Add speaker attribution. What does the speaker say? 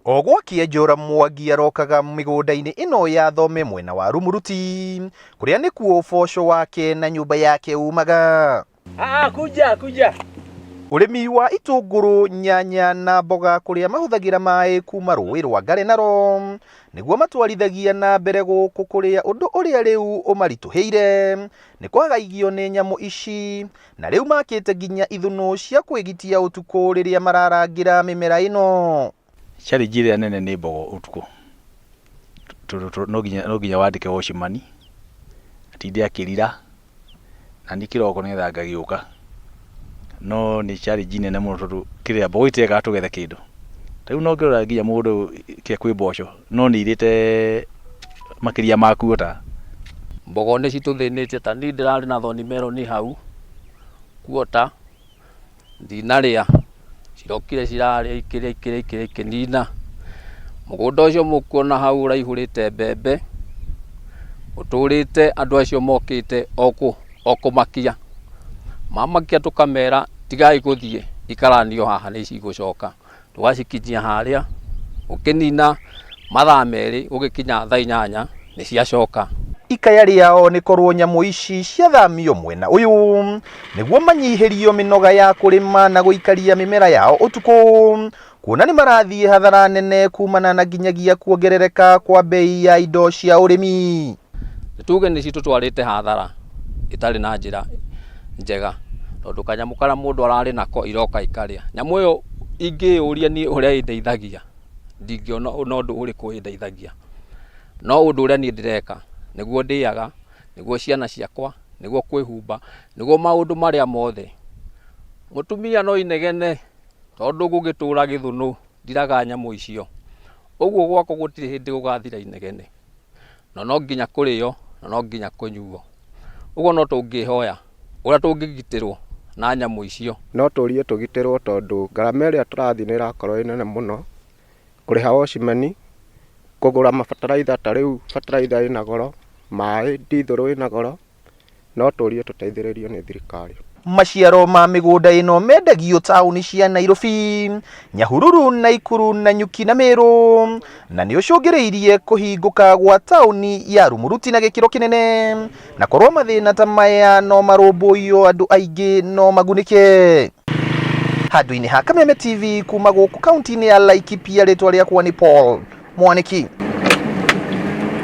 Speaker 1: Ogwakia Njora Mwangi arokaga migunda-ini ino ya Thome mwena wa Rumuruti kuria nikuo uboco wake na nyumba yake umaga.
Speaker 2: Kuja.
Speaker 1: Urimi wa itunguru, nyanya na mboga kuria mahuthagira mai kuma rũĩ rwa Ngare naro niguo matwarithagia na mbere guku kuria undu uria riu umarituheire ni kwagaigio ni nyamu ici na riu makite nginya ithunu cia kwigitia utuku riria mararangira mimera ino.
Speaker 3: Challenge iria nene ni mbogo utuku no ginya wandike washimani atinde akirira na ni kiroko ni thanga giuka no ni challenge nene muno tondu kiria mbogo itega tugethe kindu riu no ngirora nginya mundu kia kwi mboco no ni irite makiria maku ta
Speaker 2: mbogo ni cituthinite ta ni ndirari na thoni mero ni hau kuota ndinaria cirokire ciraria ikiria kinina mugunda ucio mukuona hau uraihurite mbembe uturite andu acio mokite okumakia mamakia tukamera tigai guthie ikaranio haha ni cigucoka tugacikinyia haria ukinina mathaa meri ugikinya thaa 8 ni ciacoka.
Speaker 1: Ikaya riao ni korwo nyamu ici ciathamio mwena uyu niguo manyihirio minoga ya kurima na guikaria mimera yao utuku kuona ni marathie hathara nene kumana na nginyagia kuongerereka kwa bei ya indo cia urimi.
Speaker 2: Tuge ni citutwarite hathara itari na njira njega tondu kanyamu kara mundu arari nako iroka ikaria nyamu yo ingiuria ni uria indeithagia ndingiona undu uriku indeithagia no undu uria ni ndireka niguo ndiaga niguo ciana ciakwa niguo kwihumba niguo maundu maria mothe mutumia no inegene tondu gugitura githunu ndiraga nyamu icio uguo gwako gutiri hindi gugathira inegene no nginya kurio no nginya kunyuo uguo no tungihoya uria tungigitirwo na nyamu icio
Speaker 4: no turie tugitirwo tondu ngarama iria turathi ni irakorwo inene muno kuriha washimani kugura mabataraitha ta riu bataraitha ina goro mai ndithuru ina goro no turie tuteithiririo ni thirikari.
Speaker 1: Maciaro ma migunda ino mendagio tauni cia Nairobi, Nyahururu, Naikuru, Nanyuki na Meru na ni ucungiriirie kuhinguka gwa tauni ya Rumuruti na gikiro kinene na korwo mathina ta maya no marumbuyo andu aingi no magunike. Handu-ini ha Kameme TV kuma guku kaunti-ini ya Laikipia, ritwa riakwa ni Paul Mwaniki.